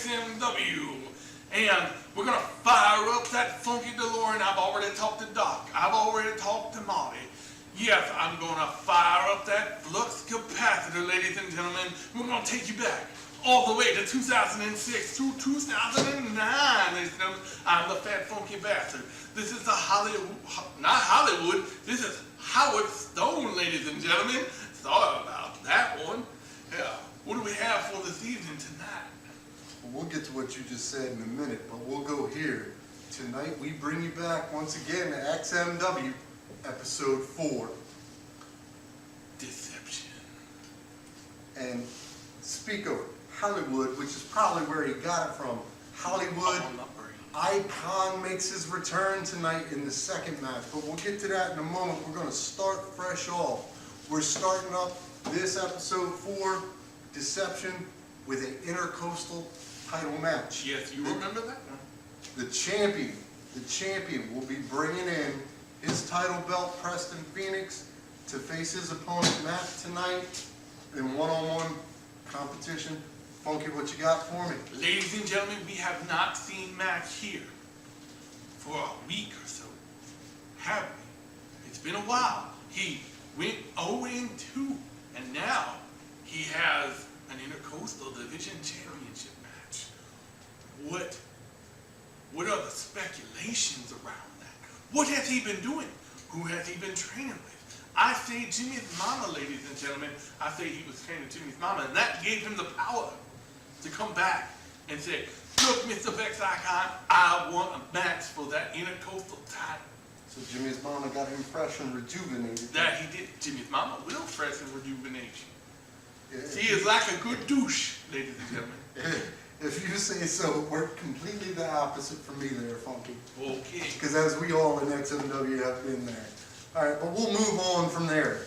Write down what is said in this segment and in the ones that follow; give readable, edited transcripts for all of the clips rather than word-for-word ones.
X.m.w. And we're going to fire up that Phunky DeLorean. I've already talked to Doc. I've already talked to Marty. Yes, I'm going to fire up that flux capacitor, ladies and gentlemen. We're going to take you back all the way to 2006 through 2009, ladies and gentlemen. I'm the fat funky bastard. This is the not Hollywood, this is Howard Stone, ladies and gentlemen. Sorry about that one. Yeah, what do we have for this evening tonight? Well, we'll get to what you just said in a minute, but we'll go here. Tonight we bring you back once again to X.m.w episode 4. Deception. And speak of Hollywood, which is probably where he got it from. Hollywood, Arkun makes his return tonight in the second match, but we'll get to that in a moment. We're going to start fresh off. We're starting up this episode 4, Deception, with an Intercoastal Title match. Yes, you remember that one? The champion will be bringing in his title belt, Preston Phoenix, to face his opponent, Matt, tonight in one-on-one competition. Phunky, what you got for me? Ladies and gentlemen, we have not seen Matt here for a week or so, have we? It's been a while. He went 0-2, and now he has an Intercoastal Division Championship match. What are the speculations around that? What has he been doing? Who has he been training with? I say Jimmy's mama, ladies and gentlemen. I say he was training Jimmy's mama, and that gave him the power to come back and say, look, Mr. Vex Icon, I want a match for that Intercoastal title. So Jimmy's mama got him fresh and rejuvenated. That he did. Jimmy's mama will fresh and rejuvenation. Yeah, She is like a good douche, ladies and gentlemen. If you say so, we're completely the opposite from me there, Phunky. Okay. Because as we all in X.m.w have been there. All right, but we'll move on from there.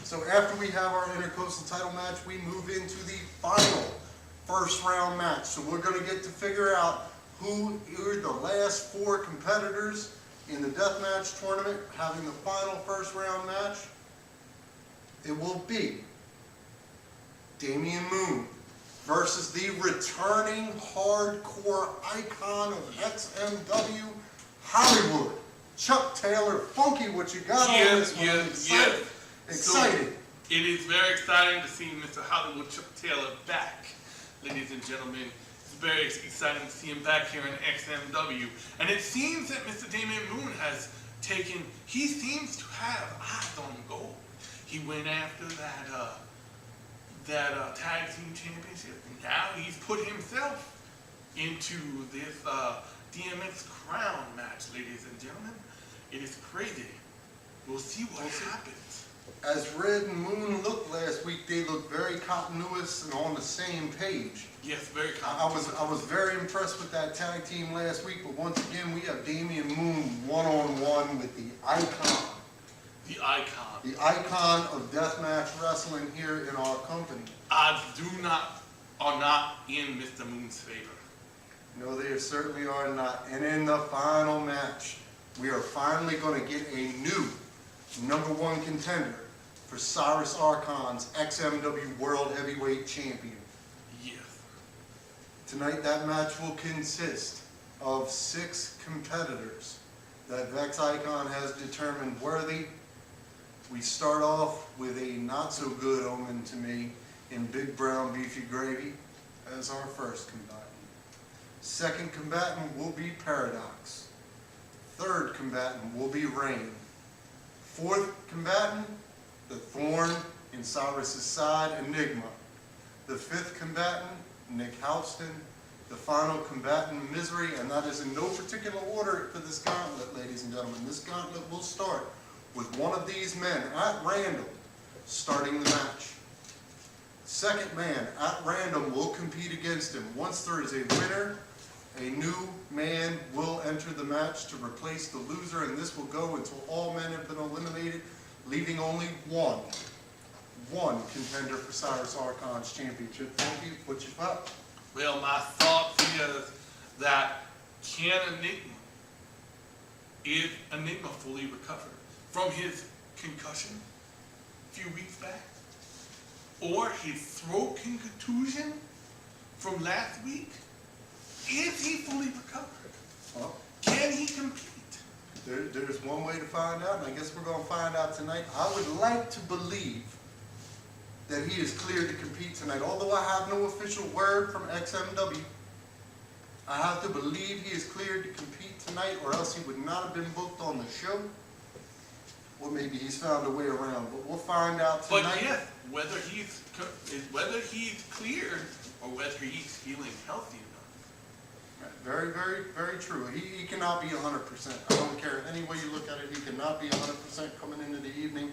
So after we have our Intercoastal title match, we move into the final first round match. So we're going to get to figure out who are the last 4 competitors in the deathmatch tournament having the final first round match. It will be Dmx Crown versus the returning hardcore icon of X.m.w, Hollywood, Chuck Taylor. Phunky, what you got on this one? Excited. Excited. So, it is very exciting to see Mr. Hollywood Chuck Taylor back, ladies and gentlemen. It's very exciting to see him back here in X.m.w. And it seems that Mr. Dmx Crown has taken, he seems to have eyes on gold. He went after that tag team championship, and now he's put himself into this Dmx Crown match, ladies and gentlemen. It is crazy. We'll see what happens. As Red and Moon looked last week, they looked very continuous and on the same page. Yes, very continuous. I was very impressed with that tag team last week, but once again, we have Dmx Crown one-on-one with the icon. The icon. The icon of deathmatch wrestling here in our company. Odds are not in Mr. Moon's favor. No, they certainly are not. And in the final match, we are finally going to get a new #1 contender for Syris Arkun's X.m.w World Heavyweight Champion. Yes. Tonight, that match will consist of 6 competitors that Vex Icon has determined worthy. We start off with a not-so-good omen to me in Big Brown Beefy Gravy as our first combatant. Second combatant will be Paradox. Third combatant will be Rain. Fourth combatant, the thorn in Cyrus's side, Enigma. The fifth combatant, Nick Houston. The final combatant, Misery, and that is in no particular order for this gauntlet, ladies and gentlemen. This gauntlet will start with one of these men at random starting the match. Second man at random will compete against him. Once there is a winner, a new man will enter the match to replace the loser, and this will go until all men have been eliminated, leaving only one contender for Syris Arkun's championship. Phunky, what you got? Well, my thought is that can Enigma fully recover from his concussion a few weeks back? Or his throat contusion from last week? Is he fully recovered? Well, Can he compete? there's one way to find out, and I guess we're going to find out tonight. I would like to believe that he is cleared to compete tonight. Although I have no official word from XMW, I have to believe he is cleared to compete tonight, or else he would not have been booked on the show. Or maybe he's found a way around, but we'll find out tonight. But yes, whether he's cleared or whether he's feeling healthy enough. Very, very, very true. He cannot be 100%. I don't care any way you look at it. He cannot be 100% coming into the evening.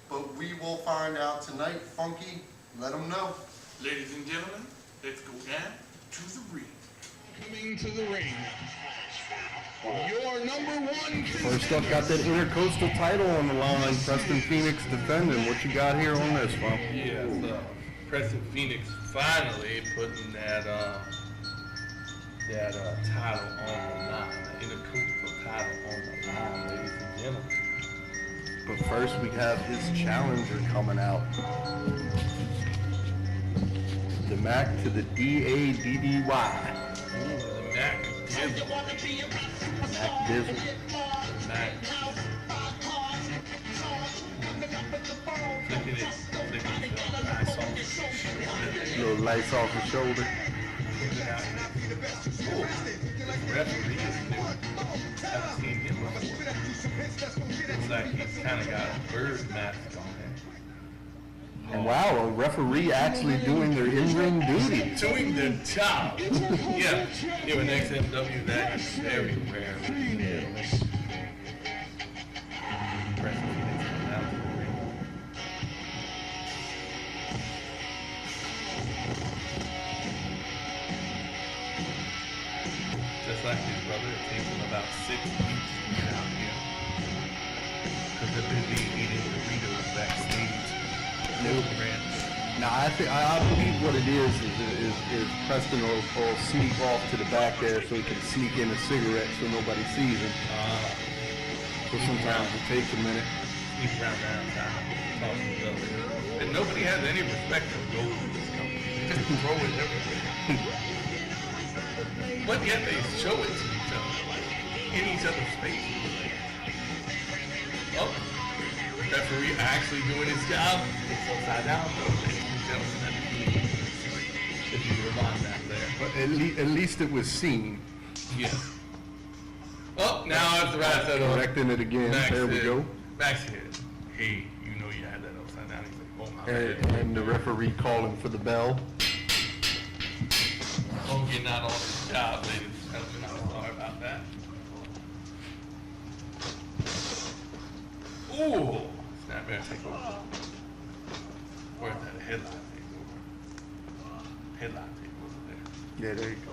But we will find out tonight. Phunky, let him know. Ladies and gentlemen, let's go down to the ring. Coming to the ring, your number one. First up, got that Intercoastal title on the line. Preston Phoenix defending. What you got here on this one? Yes, Preston Phoenix finally putting that title on the line, the Intercoastal title on the line, ladies and gentlemen. But first, we have his challenger coming out. The Mac to the D-A-D-D-Y. The Mac Dizzle. Mac Dizzle. The Mac. Flicking it nice off the shoulder. Little lights off the shoulder. Oh, the referee is new. Haven't seen him before. Looks like he's kind of got a bird mask on him. And wow, a referee actually doing their in-ring duty. Doing the job. Yeah, here with X.m.w, that is very rare. Preston Phoenix coming out to the ring. Just like his brother, it takes him about 6 weeks to get out here. Because they're busy eating Doritos backstage. No ranch. Now, I believe what it is Preston will sneak off to the back there so he can sneak in a cigarette so nobody sees him. So sometimes it takes a minute. Sneak around downtown, talk to each other. And nobody has any respect for gold in this company. They just throw it everywhere. But yet they show it to each other, in each other's faces. Oh, referee actually doing his job. It's upside down, though, ladies and gentlemen. If you rewind that there. But at least it was seen. Yes. Oh, now it's the right side of Correcting it again. Max There we said, go. Max said, hey, you know you had that upside down. He's like, oh my bad. And the referee calling for the bell. Phunky not on his job, ladies and gentlemen. I'm sorry about that. Ooh! Snap bear take over. Where's that headline takeover? Headline takeover there. Yeah, there you go.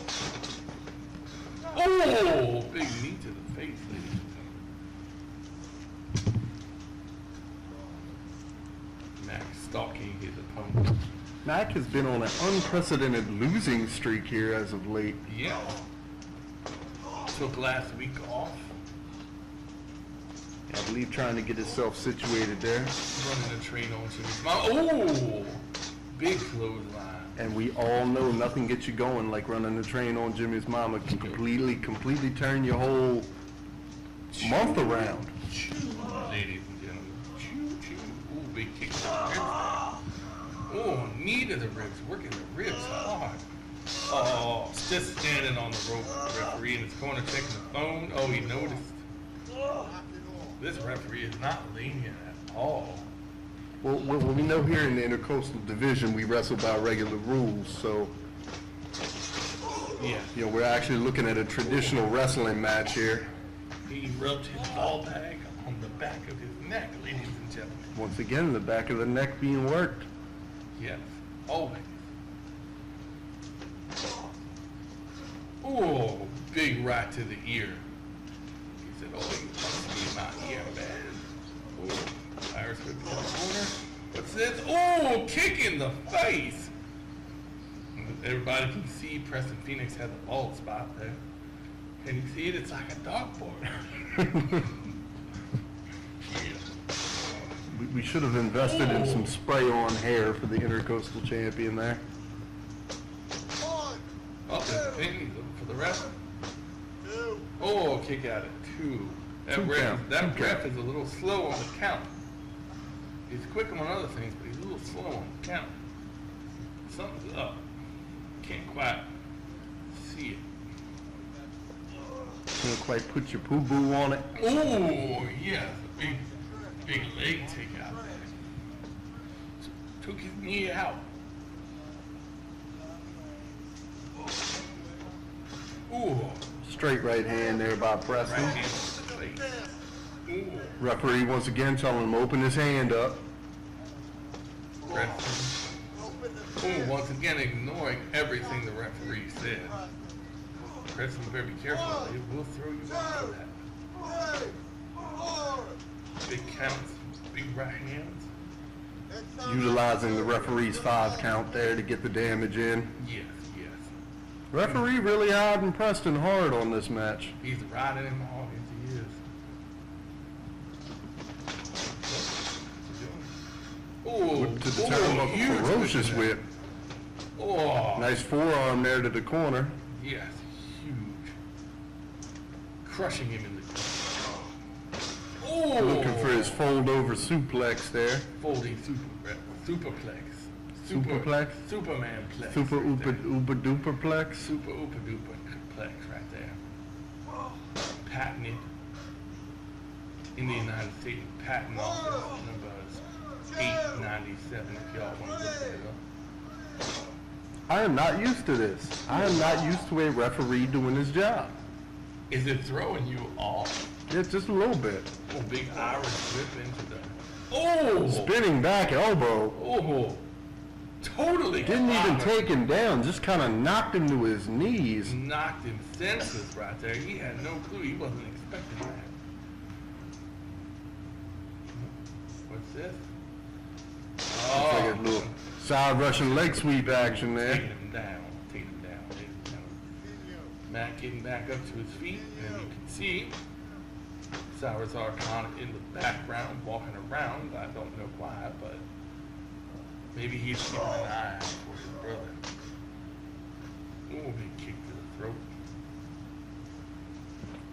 Oh! Big knee to the face, ladies and gentlemen. Max stalking his opponent. Mac has been on an unprecedented losing streak here as of late. Yeah. Took last week off. I believe trying to get himself situated there. Running a train on Jimmy's mom. Oh! Big clothesline. And we all know nothing gets you going like running the train on Jimmy's mama can completely turn your whole month around. Ladies and gentlemen. Choo-choo. Ooh, big kick to the ribs. Oh, knee to the ribs. Working the ribs hard. Oh, just standing on the rope. The referee in his corner checking the phone. Oh, he noticed. This referee is not lenient at all. Well, we know here in the Intercoastal Division we wrestle by regular rules, so Yeah. you know we're actually looking at a traditional wrestling match here. He rubbed his ball bag on the back of his neck, ladies and gentlemen. Once again, the back of the neck being worked. Yes, always. Oh, big right to the ear. He said, oh, you must be my ear, man. Oh, Syris with the corner. What's this? Oh, kick in the face. Everybody can see Preston Phoenix has a bald spot there. Can you see it? It's like a dartboard. We should have invested in some spray-on hair for the Intercoastal champion there. Oh, there's a pin. He's looking for the ref. Oh, kick out at 2. That ref is a little slow on the count. He's quick on other things, but he's a little slow on the count. Something's up. Can't quite see it. Can't quite put your poo-boo on it. Oh, yeah. Big leg takeout. Took his knee out. Ooh. Straight right hand there by Right Preston. hand to the face. Ooh. Referee once again telling him open his hand up. Preston. Ooh, once again ignoring everything the referee said. Preston, better be careful. They will throw you out for that. Big counts, big right hands. Utilizing the referee's 5 count there to get the damage in. Yes, yes. Referee really riding Preston hard on this match. He's riding him hard as he is. Oh, Whip to the turnbuckle, ferocious whip. Oh, Nice forearm there to the corner. yes, huge. Crushing him in the Oh, Looking for his fold over suplex there. folding superplex. Superplex? Superman plex. Super right upa there. upa duperplex. Super oopa duper plex right there. Patented in the United States. Patent office number is 897 if y'all want to look that up. I am not used to this. I am not used to a referee doing his job. Is it throwing you off? Yeah, just a little bit. Oh, big Irish whip into the... Oh! Spinning back elbow. Oh! Totally Didn't even clobbered. take him down, just kind of knocked him to his knees. Knocked him senseless right there. He had no clue. He wasn't expecting that. What's this? It's like a little side Russian leg sweep action there. Taking him down. Taking him down. Ladies and gentlemen. Matt getting back up to his feet, and you can see Syris Arkun in the background, walking around. I don't know why, but maybe he's keeping an eye out for his brother. Ooh, big kick to the throat.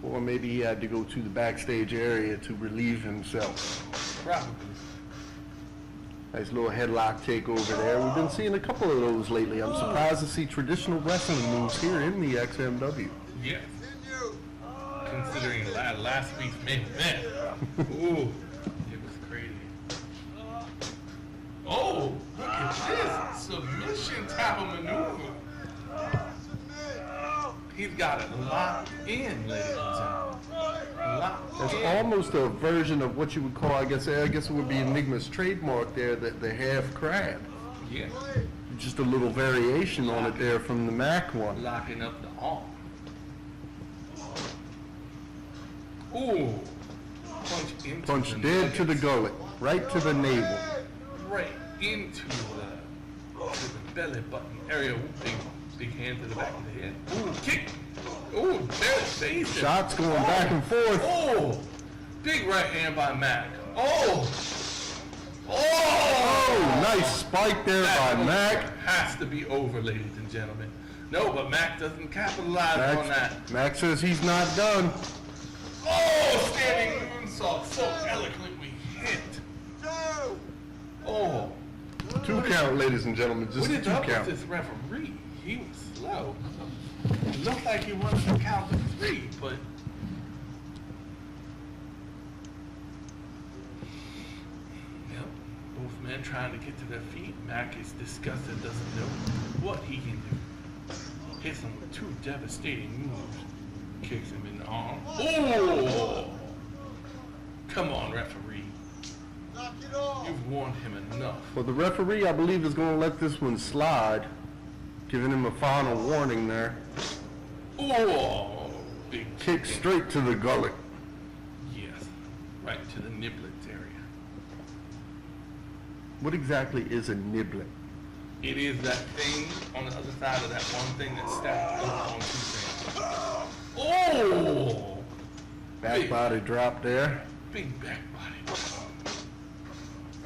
Or maybe he had to go to the backstage area to relieve himself. Probably. Nice little headlock takeover there. We've been seeing a couple of those lately. I'm surprised to see traditional wrestling moves here in the XMW. Yes. Considering last week's main event. Ooh, it was crazy. Oh, look at this submission type of maneuver. He's got it locked in, ladies and gentlemen. Locked It's in. almost a version of what you would call, I guess it would be Enigma's trademark there, the half crab. Yeah, Just a little variation on it there from the Mac one. locking up the arm. Ooh, Punch dead to the gullet, right to the navel. right into the belly button area. Ooh, big hand to the back of the head. Ooh, kick. Ooh, there's face. Shots going back and forth. Oh, big right hand by Mac. Oh, Oh, nice spike there by Mac. has to be over, ladies and gentlemen. No, but Mac doesn't capitalize on that. Mac says he's not done. Oh, standing moonsault, so eloquently hit. Oh, 2 count, ladies and gentlemen, just what 2 is up with count. this referee? He was slow. It looked like he wanted to count to 3, but yep, both men trying to get to their feet. Mac is disgusted, doesn't know what he can do. Hits him with 2 devastating moves. Kicks him in the arm. Oh! Come on, referee. You've warned him enough. Well, the referee, I believe, is going to let this one slide, giving him a final warning there. Oh! Big Kick straight to the gullet. Yes. Right to the niblets area. What exactly is a niblet? It is that thing on the other side of that one thing that's stacked up on 2 things. Oh! Back body drop there. Big back body.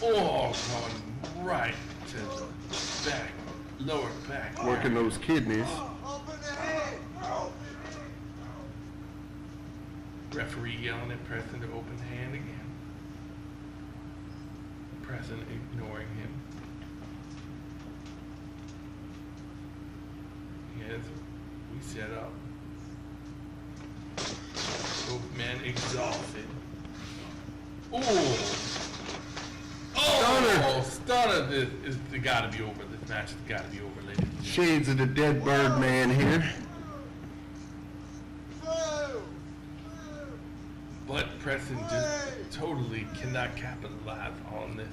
Oh, going right to the back, lower back. Working those kidneys. Referee yelling at Preston to open the hand again. Preston ignoring him. Yes, we set up. Both men exhausted. Ooh! Oh! Stunner! This is gotta be over. This match has gotta be over, ladies. Shades of the dead bird man here. But Preston just totally cannot capitalize on this.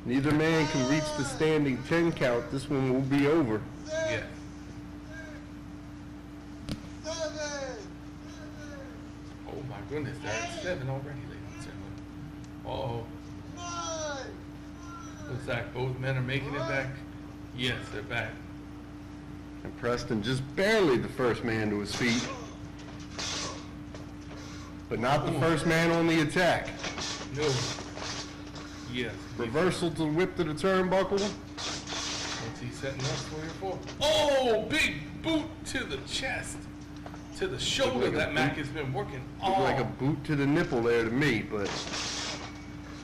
Neither man can reach the standing 10 count. This one will be over. Yeah. Oh my goodness, they're at 7 already, ladies and gentlemen. Uh-oh. Looks like both men are making it back. Yes, they're back. And Preston just barely the first man to his feet. But not the first man on the attack. No. Yes. Reversal to the whip to the turnbuckle. What's he setting up for here for? Oh, big boot to the chest. To the shoulder like that Mac has been working Looked on. like a boot to the nipple there to me, but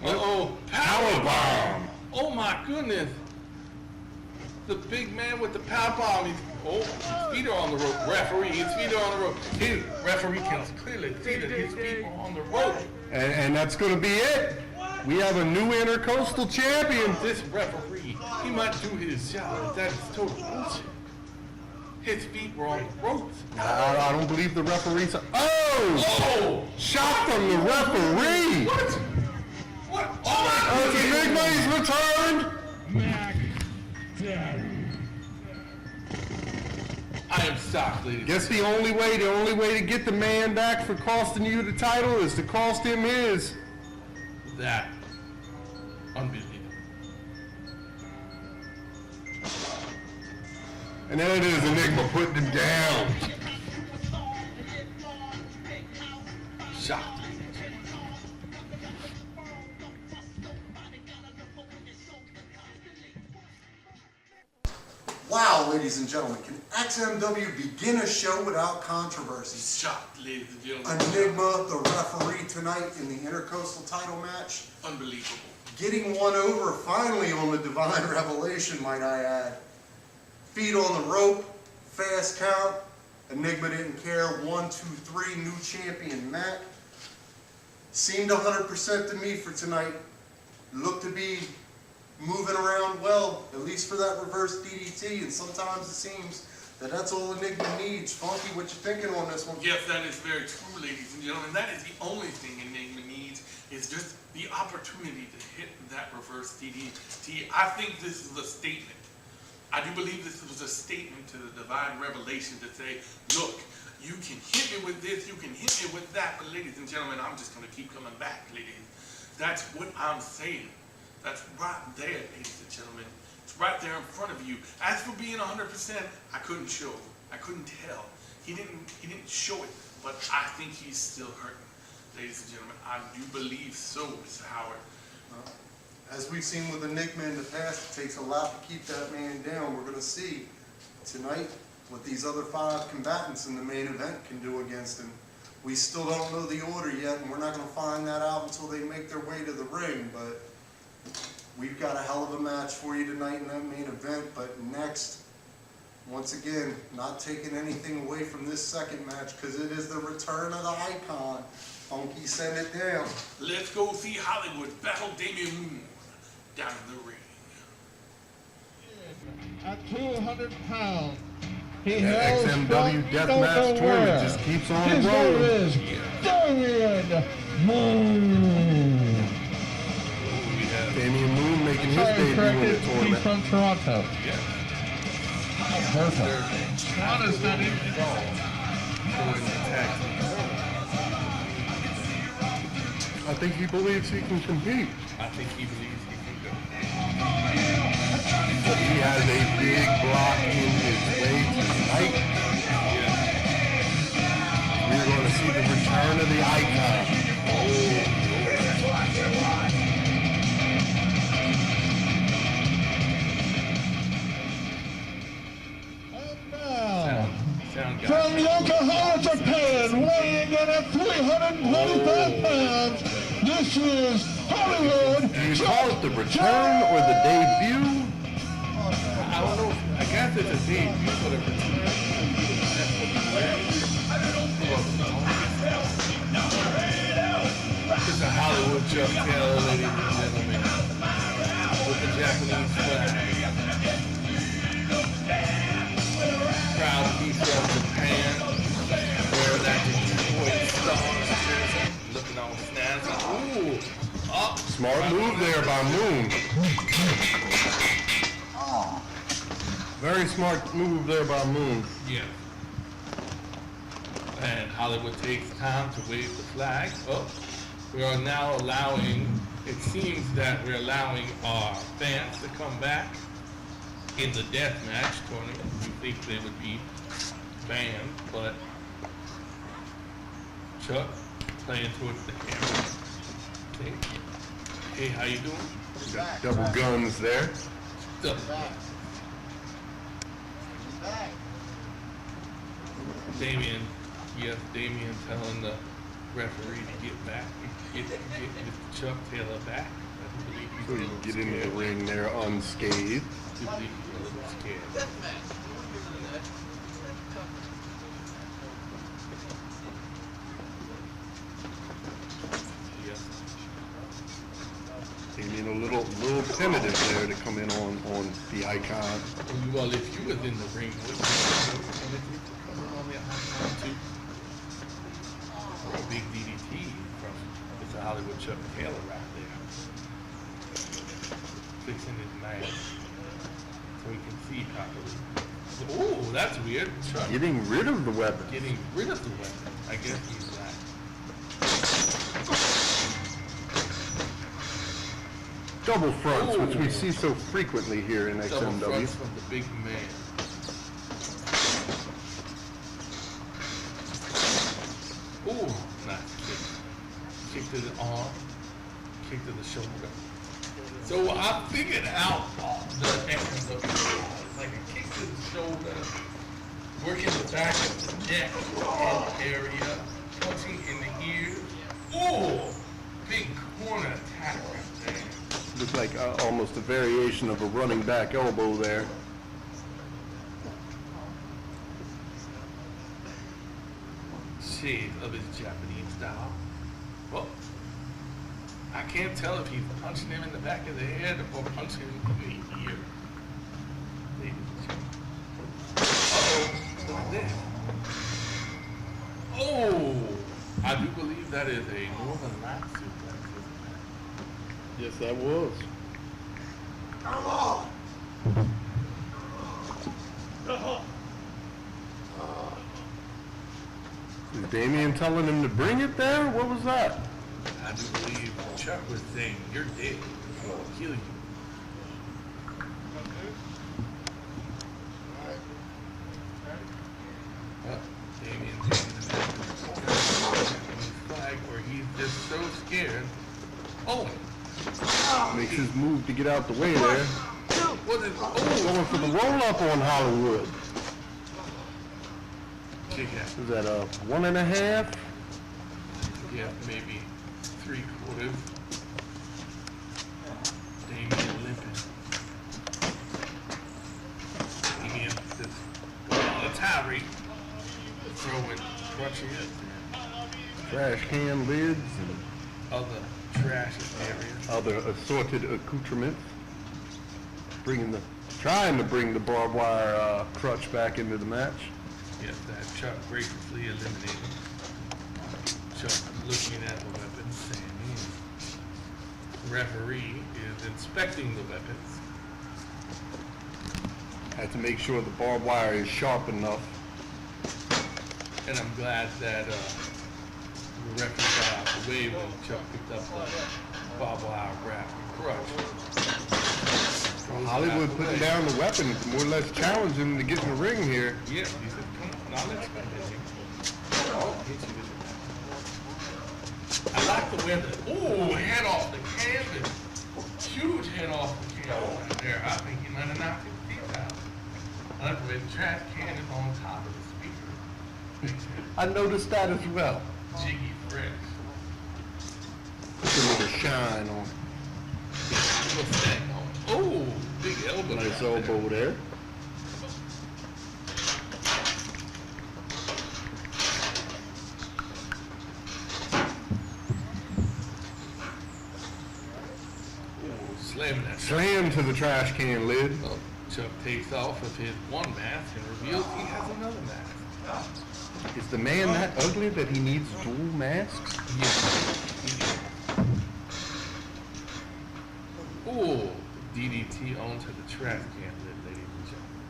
Uh-oh. Power bomb. Oh my goodness. The big man with the power bomb. His feet are on the rope. Referee, his feet are on the rope. His referee can clearly see that his feet are on the rope. and that's going to be it. We have a new Intercoastal champion. This referee, he might do his job. That is total bullshit. His feet were on the ropes. I don't believe the referees. Oh! Shot from the referee. What? What? Oh my Enigma, he's returned. Mac dead. I am shocked, ladies. Guess the only way to get the man back for costing you the title is to cost him his. That. Unbelievable. And there it is, Enigma putting him down. Shocked. Wow, ladies and gentlemen, can XMW begin a show without controversy? Shocked, ladies and gentlemen. Enigma, the referee tonight in the Intercoastal title match, Unbelievable. getting one over finally on the Divine Revelation, might I add. Feet on the rope, fast count. Enigma didn't care. 1, 2, 3, new champion Mac. Seemed 100% to me for tonight. Looked to be moving around well, at least for that reverse DDT, and sometimes it seems that that's all Enigma needs. Phunky, what you thinking on this one? Yes, that is very true, ladies and gentlemen. That is the only thing Enigma needs, is just the opportunity to hit that reverse DDT. I think this is a statement. I do believe this was a statement to the Divine Revelation to say, look, you can hit me with this, you can hit me with that, but ladies and gentlemen, I'm just going to keep coming back, ladies. That's what I'm saying. That's right there, ladies and gentlemen. It's right there in front of you. As for being 100%, I couldn't show. I couldn't tell. He didn't show it, but I think he's still hurting. Ladies and gentlemen, I do believe so, Mr. Howard. As we've seen with Enigma in the past, it takes a lot to keep that man down. We're going to see tonight what these other 5 combatants in the main event can do against him. We still don't know the order yet, and we're not going to find that out until they make their way to the ring, but we've got a hell of a match for you tonight in that main event. But next, once again, not taking anything away from this second match, because it is the return of the icon. Phunky, send it down. Let's go see Hollywood battle Damian Moon down in the ring. At 200 pounds, he That hails XMW from Deathmatch tournament just keeps on His name rolling. is Damian Moon. We have Damian Moon making his Sorry, debut in corrected, the he's tournament. from Toronto. Perfect. Toronto's not even involved. Going to attack. I think he believes he can compete. I think he believes he can go. But he has a big block in his way tonight. We're going to see the return of the icon. And now, Sound guy. from Yokohama, 225 pounds. This is Hollywood. Do you call it the return or the debut? I don't know. I guess it's a debut, but a return. That's what we wear. It's a Hollywood Chuck Taylor, ladies and gentlemen, with the Japanese flag. Proud to be from Japan, wearing that Detroit Stars jersey, looking all snazzy. Ooh, up. Smart move there by Moon. Very smart move there by Moon. Yeah. And Hollywood takes time to wave the flag. Oh, we are now allowing, it seems that we're allowing our fans to come back in the deathmatch tournament. We think they would be banned, but Chuck playing towards the camera. Okay. Hey, how you doing? Got double guns there. Double. Damien, yes, Damien telling the referee to get back, get Mr. Chuck Taylor back. I believe he's So a you little get scared. into the ring there unscathed. I believe he's a little scared. Yes. Damien a little tentative there to come in on the icon. Well, if you was in the ring, would you come in on the icon too? Or a big DDT from Mr. Hollywood Chuck Taylor right there. Fixing his mask so he can see properly. Oh, that's weird. Chuck Getting rid of the weapon. getting rid of the weapon. I guess he's right. Double fronts, which we Ooh. see so frequently here in Double XMW. fronts from the big man. Ooh, nice kick. Kick to the arm, kick to the shoulder. So I figured out the XMW. It's like a kick to the shoulder, working the back of the neck and area, punching in the ear. Ooh, big corner attack right there. Looks like almost a variation of a running back elbow there. Shade of his Japanese style. Well, I can't tell if he's punching him in the back of the head or punching him in the ear. Uh-oh, look at this. Oh, I do believe that is a Northern Light suplex, isn't it? Yes, that was. Is Damien telling him to bring it there? What was that? I do believe Chuck was saying, you're dead. I'll kill you. Damien taking the flag where he's just so scared. Oh, Makes his move to get out the way there. what is, Going for the roll-up on Hollywood. kick out. Is that a 1.5? Yeah, maybe 3/4. Damien limping. Damien just on the Tyree, throwing crutches Trash can lids and and other trash areas. other assorted accoutrements. Trying to bring the barbed wire crutch back into the match. Yes, that Chuck graciously eliminated. Chuck looking at the weapon, saying, referee is inspecting the weapons. Had to make sure the barbed wire is sharp enough. And I'm glad that the referee got out the way when Chuck picked up the barbed wire grab and crutch. Hollywood putting down the weapon, more or less challenging him to get in the ring here. Yeah, he said, come on, now let's go. I'll hit you with it. I like the way that, ooh, head off the canvas. Huge head off the canvas right there. I think he might have knocked his teeth out. I like the way the trash can is on top of the speaker. Makes it I noticed that as well. jiggy fresh. Put a little shine on. What's that? Oh, big elbow. Nice elbow there. Slamming that. Slam to the trash can lid. Oh, Chuck takes off with his one mask and reveals he has another mask. Is the man that ugly that he needs dual masks? Ooh, DDT onto the trash can lid, ladies and gentlemen.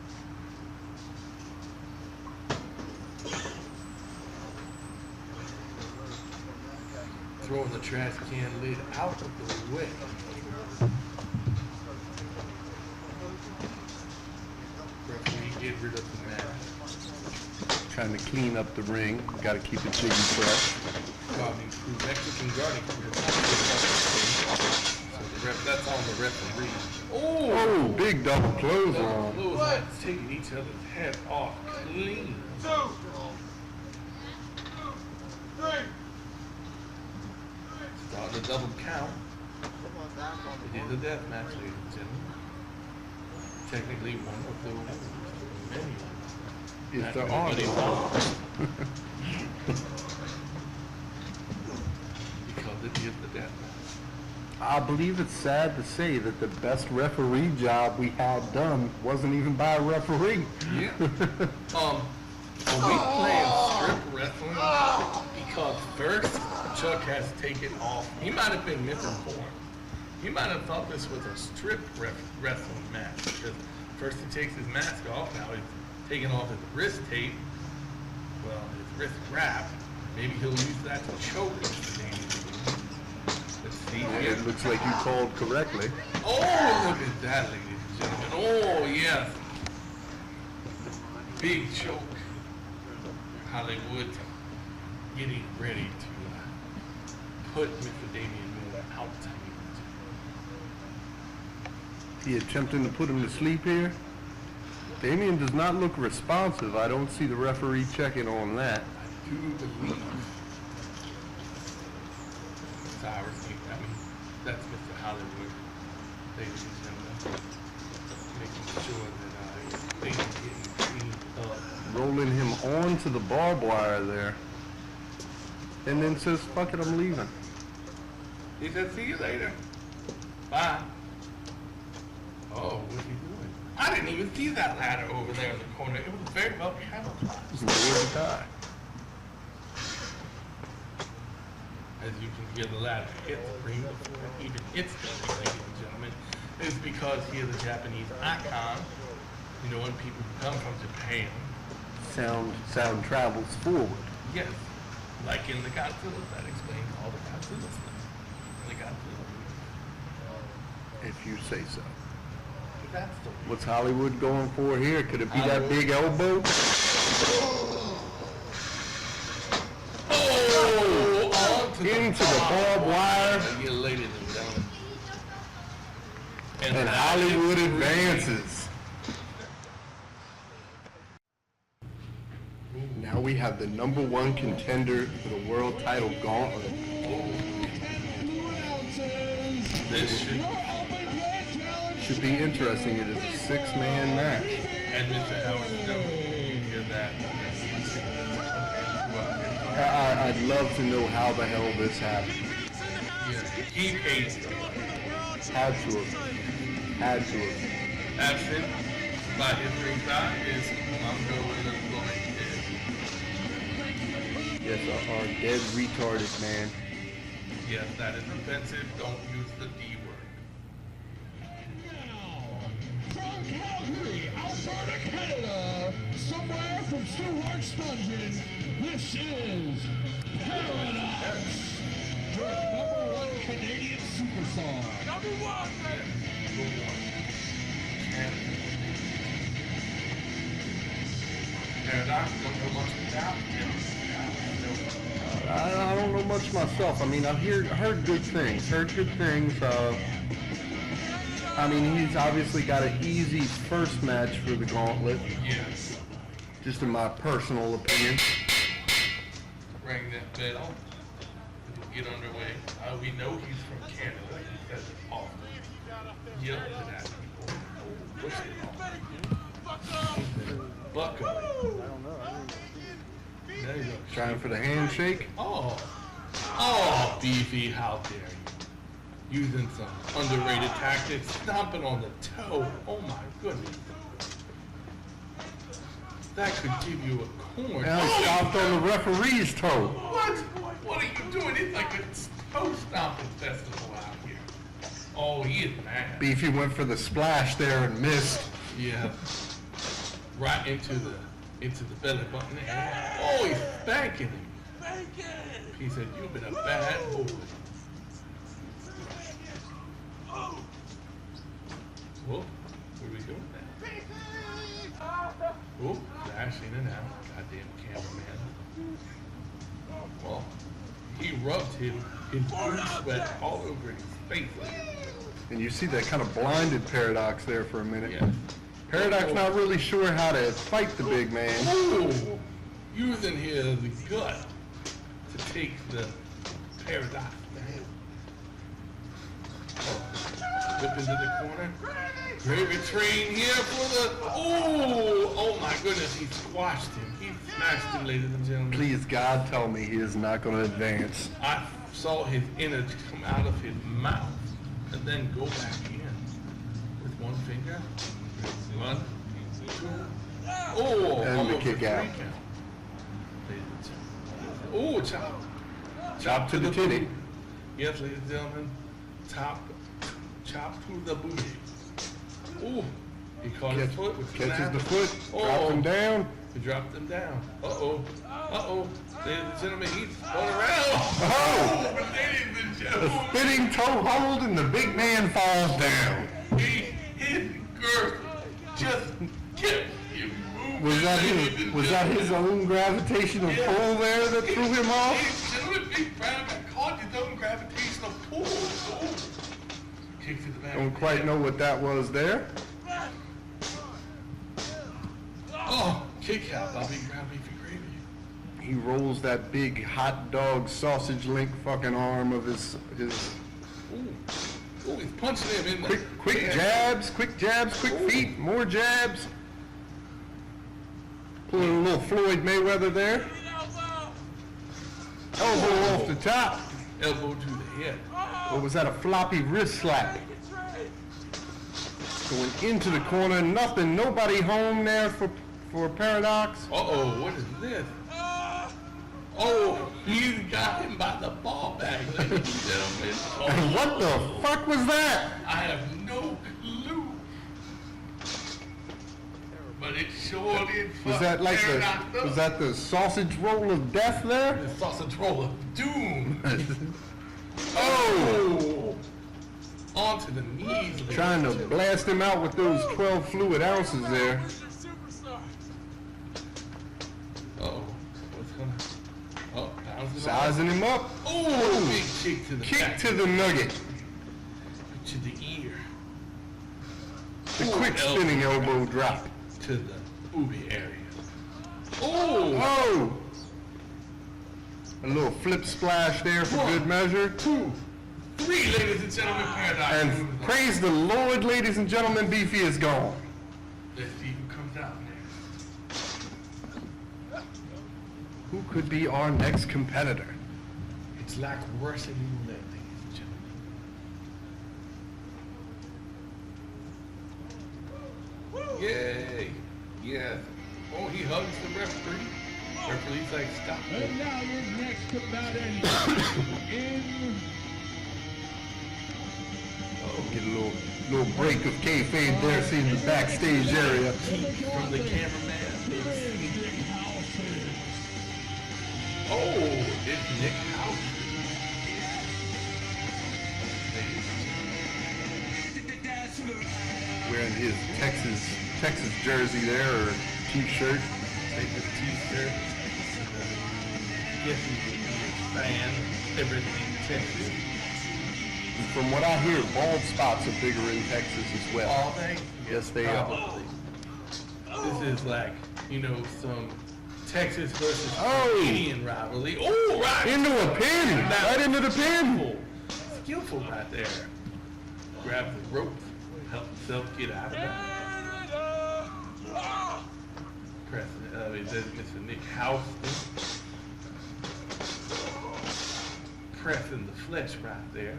Throwing the trash can lid out of the way. Referee, get rid of the mask. Trying to clean up the ring. Got to keep it big and fresh. Guarding crew, Mexican guarding crew. So the ref, that's on the referee. Oh, big double clothesline. Clotheslines taking each other's head off clean. 2, 3. Start the double count. It is a death match, ladies and gentlemen. Technically one of the many. Is there are. Because it is the death match. I believe it's sad to say that the best referee job we had done wasn't even by a referee. Yeah. Are we playing strip wrestling? Because first, Chuck has taken off. He might have been misinformed. He might have thought this was a strip wrestling match. Because first he takes his mask off, now he's taking off his wrist tape. Well, his wrist wrap. Maybe he'll use that to choke us. Let's see here. It looks like you called correctly. Oh, look at that, ladies and gentlemen. Oh, yes. Big choke. Hollywood getting ready to put Mr. Damian Miller out. He attempting to put him to sleep here. Damian does not look responsive. I don't see the referee checking on that. I do believe Syris, I mean, that's Mr. Hollywood, ladies and gentlemen, making sure that things are getting cleaned up. Rolling him onto the barbed wire there. And then says, fuck it, I'm leaving. He said, see you later. Bye. Oh, what's he doing? I didn't even see that ladder over there in the corner. It was very well camouflaged. He's nowhere to die. As you can hear the ladder hit the ring before it even hits the ring, ladies and gentlemen, is because he is a Japanese icon. You know, when people come from Japan, Sound travels forward. yes, like in the Godzilla, that explains all the Godzilla stuff. The Godzilla. If you say so. That's the What's Hollywood going for here? Could it be that big elbow? Oh, Into the barbed wire. You ladies and gentlemen. And Hollywood advances. Now we have the #1 contender for the world title gauntlet. This Should be interesting. It is a 6-man match. and Mr. Howard, you hear that? I'd love to know how the hell this happened. He paid them. Had to have. Absent by his ringside is Mongo and the Yes, our dead retarded man. Yes, that is offensive. Don't use the D word. From Calgary, Alberta, Canada, somewhere from Stewart's Dungeon, this is Paradox, your #1 Canadian superstar. #1, man. Paradox, don't know much about him. I don't know much myself. I mean, I've heard good things. I mean, he's obviously got an easy first match for the gauntlet, Yes. just in my personal opinion. Ring that bell. get underway. We know he's from Canada. He says it often. Yelling at people. Push it off. Bucko. There you go. Trying for the handshake. Oh, Beefy, how dare you? Using some underrated tactics, stomping on the toe. Oh my goodness. That could give you a corn. Now he stomped on the referee's toe. What? What are you doing? It's like a toe stomping festival out here. Oh, he is mad. Beefy went for the splash there and missed. Yeah. Right into the belly button. Oh, he's spanking him. He said, "You've been a bad boy." Whoa, what are we doing now? Oh, flash in and out. Goddamn cameraman. Well, he rubbed his boot sweat all over his face. And you see that kind of blinded Paradox there for a minute. Yeah. Paradox not really sure how to fight the big man. Ooh, using his gut to take the Paradox down. Whip into the corner. Gravy train here for the... Oh my goodness, he squashed him. He smashed him, ladies and gentlemen. Please, God, tell me he is not going to advance. I saw his innards come out of his mouth and then go back in with one finger. 1, 2. Oh, And the almost kick a out. 3 count. Oh, chop. Chop to the titty. booty. Yes, ladies and gentlemen. Chop to the booty. Oh, he caught his foot with Catches the foot, Oh. drops him down. He dropped him down. Uh-oh. Ladies and gentlemen, he's going around. Oh! Ladies and The gentlemen. spinning toe hold and the big man falls down. His girth just kept him moving. Was that his own gravitational pull there that threw him off? Ladies and gentlemen, Big Brown got caught his own gravitational pull. Oh. Kick to the back. Don't quite know what that was there. Oh, kick out by Big Brown Beefy Gravy. He rolls that big hot dog sausage link fucking arm of his Ooh, he's punching him in the quick jabs, quick feet, more jabs. Pulling a little Floyd Mayweather there. Elbow off the top. elbow to the head. Or was that a floppy wrist slap? Going into the corner, nothing, nobody home there for Paradox. Uh-oh, what is this? Oh, he got him by the ball bag, ladies and gentlemen. And what the fuck was that? I have no clue. But it sure did Was fuck that like Paradox up. was that the sausage roll of death there? The sausage roll of doom? Oh! Onto the knees. ladies Trying and to gentlemen. blast him out with those 12 fluid ounces there. Uh-oh. What's gonna... Oh, bouncing Sizing him up. Oh, big kick to the Kick back. to the nugget. To the ear. The Ooh, quick spinning elbow drop. To the booby area. Oh! Oh! A little flip splash there for good measure. 2, 3, ladies and gentlemen, Paradox. And moves on. praise the Lord, ladies and gentlemen, Beefy is gone. Let's see who comes out next. Who could be our next competitor? It's like Russian roulette, ladies and gentlemen. Yay! Yes. Oh, he hugs the referee. Referee's like, stop it. And now your next combatant in Get a little break of kayfabe there, seeing the backstage area. From the cameraman. Oh, it's Nick House. Wearing his Texas jersey there, or t-shirt. Take his t-shirt. Yes, he's a fan of everything Texas. And from what I hear, bald spots are bigger in Texas as well. All they? Yes, they are. Probably. This is like, some Texas versus Oh. Canadian rivalry. Oh, right Into a pin! Right into the pin! Skillful right there. Grab the rope, help himself get out of that. Preston, is that Mr. Nick Houston? Pressing the flesh right there.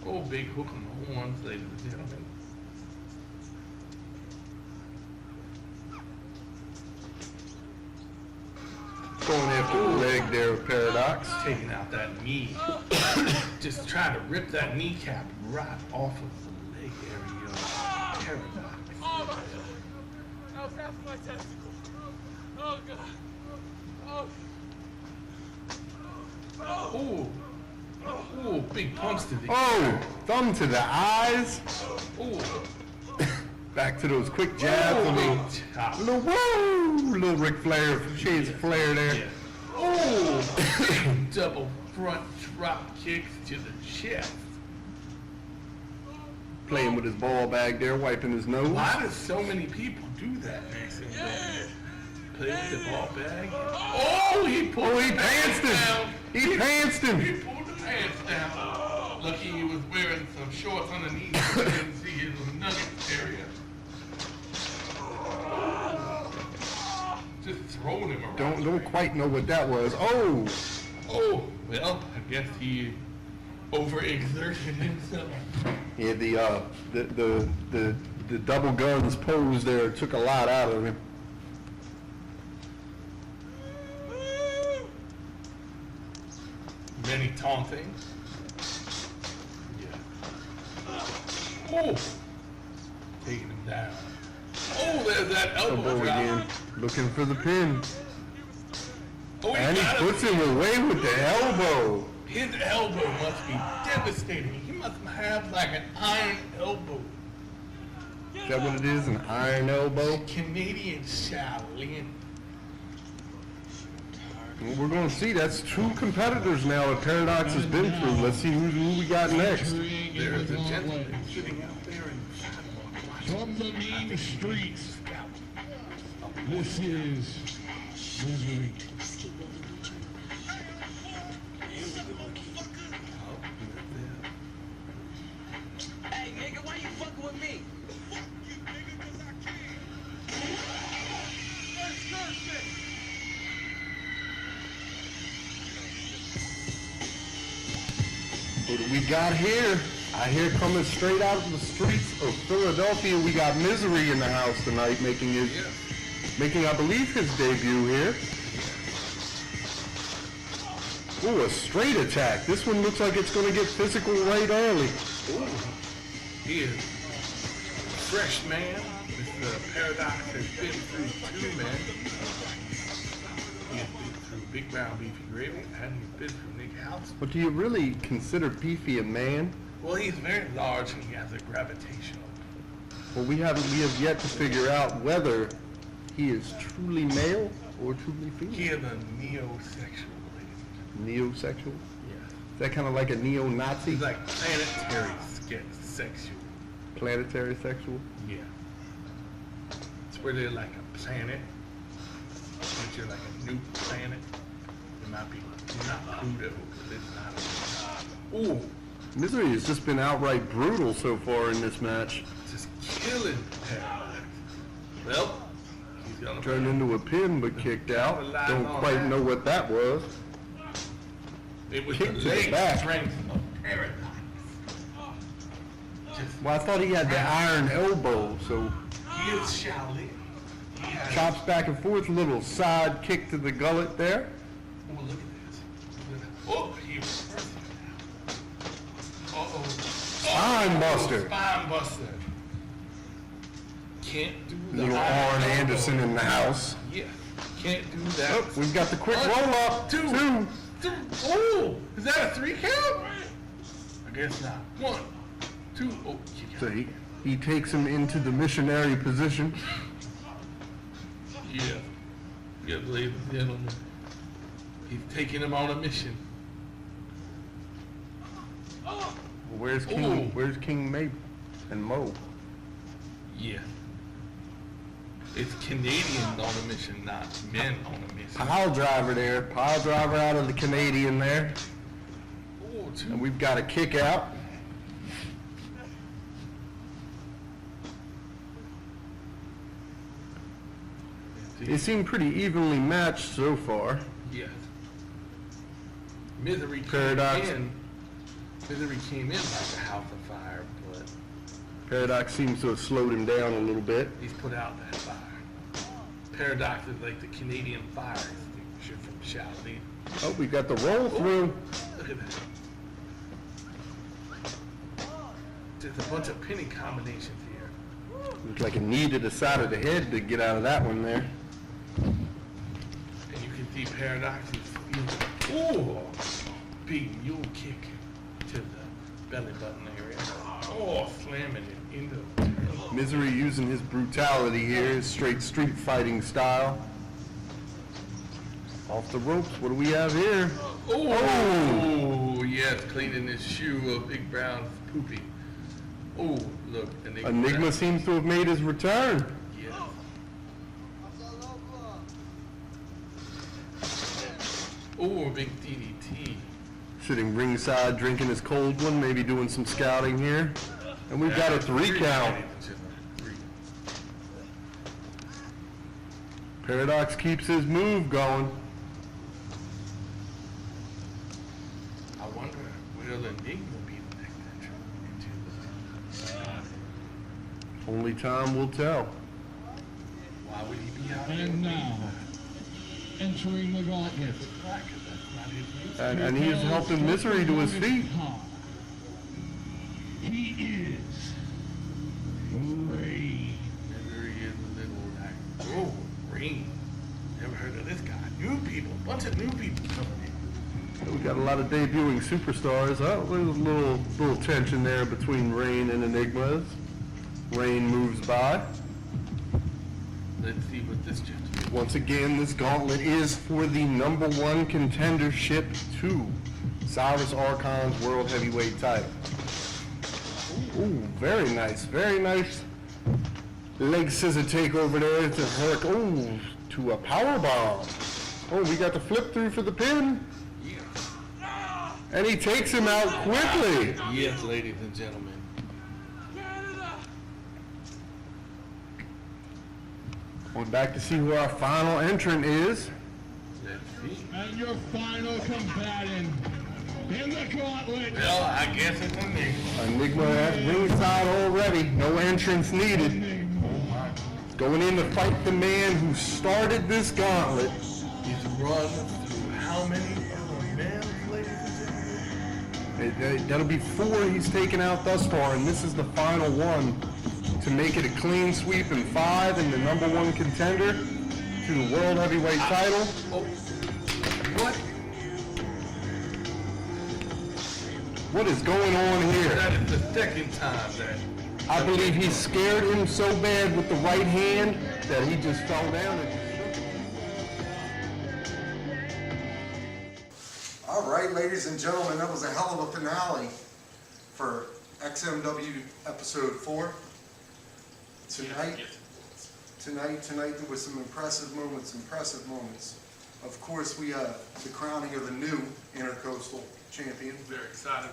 Oh, big hook on the horns, ladies and gentlemen. Going after the leg there of Paradox. Taking out that knee. Just trying to rip that kneecap right off of the leg area of Paradox. Oh my God. That was half of my testicle. Oh God. Oh. Oh. Oh, big punch to the Oh! Thumb to the eyes. Oh. Back to those quick jabs. Oh, Little, big chop. little Ric Flair, shades of Flair there. Yeah. Oh, double front drop kicks to the chest. Playing with his ball bag there, wiping his nose. Why do so many people do that, Mason? Play with the ball bag. Oh, he pulled Oh, he the pants pantsed down. him! He pantsed him! He pulled the pants down. Lucky he was wearing some shorts underneath so he didn't see his nugget area. Just throwing him around. Don't quite know what that was. Oh! Oh, well, I guess he overexerted himself. Yeah, the double guns pose there took a lot out of him. Many taunting. Yeah. Oh! Taking him down. Oh, there's that elbow Elbow drop. again, looking for the pin. Oh, And he got puts him away with the elbow. His elbow must be devastating. He must have like an iron elbow. Is that what it is, an iron elbow? Canadian Shaolin. Well, we're going to see. That's two competitors now that Paradox has been through. Let's see who we got next. There's a gentleman sitting out there in the sidewalk. From the mean streets, this is Misery. Hey, nigga, why you fucking with me? What do we got here? I hear coming straight out of the streets of Philadelphia, we got Misery in the house tonight, making, I believe, his debut here. Ooh, a straight attack. This one looks like it's going to get physical right early. Ooh, he is a fresh man. Mr. Paradox has been through two men. He has been through Big Brown Beefy Gravy, and he's been through Nick House. But do you really consider Beefy a man? Well, he's very large and he has a gravitational. Well, we have yet to figure out whether he is truly male or truly female. He is a neo-sexual, ladies. Neosexual? Yeah. Is that kind of like a neo-Nazi? He's like planetary sexual. Planetary sexual? Yeah. It's where they're like a planet, but you're like a new planet. It might be not Pluto, because it's not a... Ooh, Misery has just been outright brutal so far in this match. just killing Paradox. Well, he's gonna... Turned into a pin but kicked out. Don't quite know what that was. It was kick the to the leg back. strength of Paradox. Just, Well, I thought he had the iron elbow, so he is Shaolin. He has... chops back and forth, little side kick to the gullet there. Oh, look at this. Oh, he was perfect now. Uh-oh. Spine buster. Spine buster. Can't do the Little high Arn elbow. Anderson in the house. Yeah, can't do that. Oh, we've got the quick One, roll up. two. Oh, is that a 3 count? I guess not. 1, 2. Oh, So he takes him into the missionary position. yeah. Yeah, ladies and gentlemen. He's taking him on a mission. Where's King? Ooh. Where's King May and Mo? Yeah. It's Canadians on a mission, not men on a mission. Pile driver there. Pile driver out of the Canadian there. Oh, And we've got a kick out. They seem pretty evenly matched so far. Yes. Misery Paradox. came in. Misery came in like a house of fire, but Paradox seems to have slowed him down a little bit. he's put out that fire. Paradox is like the Canadian fire extinguisher from Shaolin. Oh, we got the roll through. Look at that. There's a bunch of pinning combinations here. Looks like a knee to the side of the head to get out of that one there. And you can see Paradox is using, big mule kick to the belly button area. Oh, slamming it into the Misery using his brutality here, his straight street fighting style. Off the ropes, what do we have here? Oh, yes, cleaning his shoe of Big Brown's poopy. Oh, look, Enigma seems to have made his return. Yes. Oh, a big DDT. Sitting ringside, drinking his cold one, maybe doing some scouting here. And we've got a 3 count. Paradox keeps his move going. I wonder, will Enigma be the next entrant into the... Only time will tell. Why would he be out And now, entering the gauntlet. And he is helping Misery to his feet. He is Ray. There he is, a little like, Rain. Never heard of this guy. New people, bunch of new people coming in. We got a lot of debuting superstars. Oh, there's a little tension there between Rain and Enigma. Rain moves by. Let's see what this gentleman. Once again, this gauntlet is for the #1 contendership to Syris Arkun's World Heavyweight title. Ooh, very nice, very nice. Leg scissor takeover there to Herc. Ooh, to a power bomb. Oh, we got the flip through for the pin. And he takes him out quickly. Yes, ladies and gentlemen. Going back to see who our final entrant is. Let's see. And your final combatant in the gauntlet. Well, I guess it's Enigma. Enigma at ringside already. No entrance needed. Going in to fight the man who started this gauntlet. He's run through how many other men, ladies and gentlemen? That'll be 4 he's taken out thus far, and this is the final one to make it a clean sweep in 5 and the #1 contender to the World Heavyweight title. Oh, what? What is going on here? That is the second time that... I believe he scared him so bad with the right hand that he just fell down and All right, ladies and gentlemen, that was a hell of a finale for XMW episode 4. Tonight there was some impressive moments. Of course, we have the crowning of the new Intercoastal champion. Very excited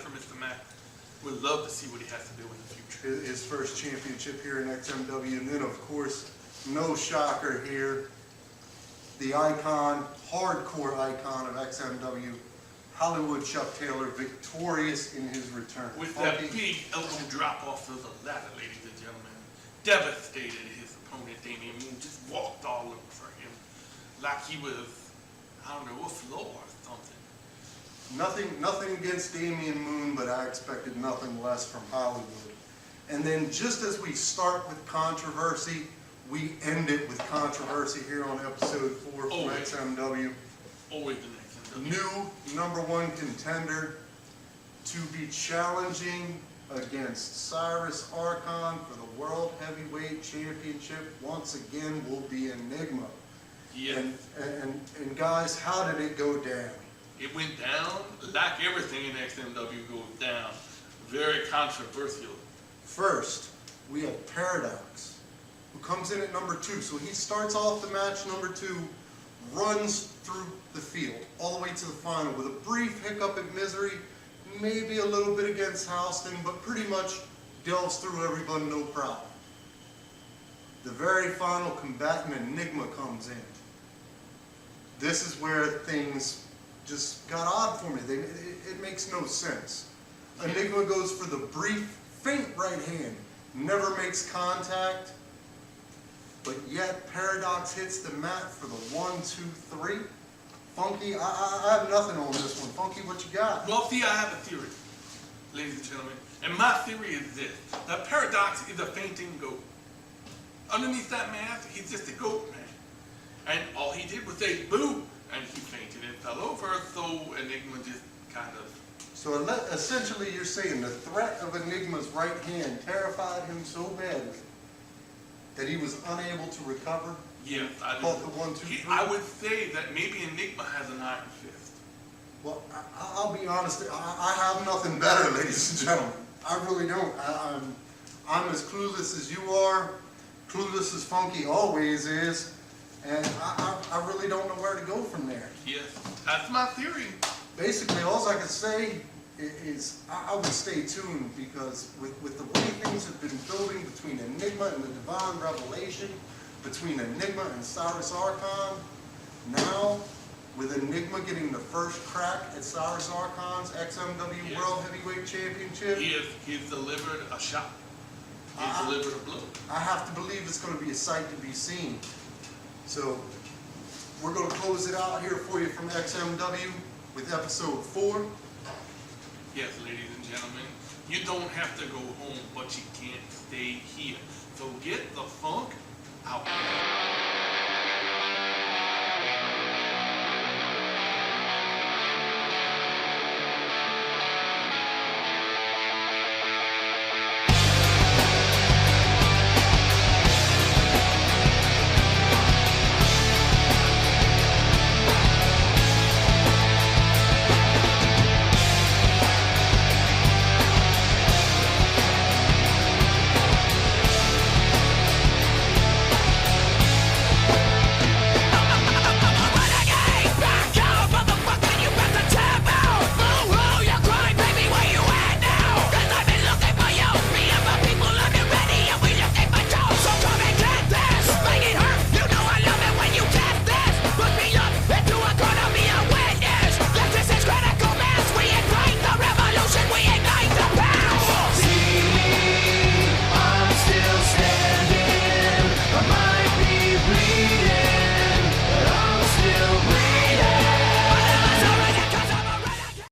for Mr. Mack. We'd love to see what he has to do in the future. His first championship here in XMW, and then of course, no shocker here, the icon, hardcore icon of XMW, Hollywood Chuck Taylor, victorious in his return. With that big elbow drop off of the ladder, ladies and gentlemen, devastated his opponent, Damian Moon, just walked all over him like he was, I don't know, a floor or something. Nothing against Damian Moon, but I expected nothing less from Hollywood. And then just as we start with controversy, we end it with controversy here on episode 4 from XMW. Always the next New #1 contender to be challenging against Syris Arkun for the World Heavyweight Championship once again will be Enigma. Yeah. And guys, how did it go down? It went down like everything in XMW goes down. Very controversial. First, we have Paradox who comes in at number 2. So he starts off the match number 2, runs through the field, all the way to the final with a brief hiccup at Misery, maybe a little bit against Houston, but pretty much delves through everybody, no problem. The very final combatant, Enigma, comes in. This is where things just got odd for me. It makes no sense. Enigma goes for the brief, faint right hand, never makes contact, but yet Paradox hits the mat for the 1, 2, 3. Phunky, I have nothing on this one. Phunky, what you got? Well, see, I have a theory, ladies and gentlemen. And my theory is this. That Paradox is a fainting goat. Underneath that mask, he's just a goat man. And all he did was say, boo, and he fainted and fell over, so Enigma just kind of... So essentially you're saying the threat of Enigma's right hand terrified him so badly that he was unable to recover? Yes, I do. Caught the 1, 2, 3? I would say that maybe Enigma has an iron fist. Well, I'll be honest, I have nothing better, ladies and gentlemen. I really don't. I'm as clueless as you are, clueless as Phunky always is, and I really don't know where to go from there. Yes, that's my theory. Basically, all I can say is I would stay tuned, because with the way things have been building between Enigma and the Divine Revelation, between Enigma and Syris Arkun, now with Enigma getting the first crack at Syris Arkun's X.m.w Yes. World Heavyweight Championship, He's delivered a shot. He's delivered a blow. I have to believe it's going to be a sight to be seen. So we're going to close it out here for you from XMW with episode 4. Yes, ladies and gentlemen, you don't have to go home, but you can't stay here. So get the funk out.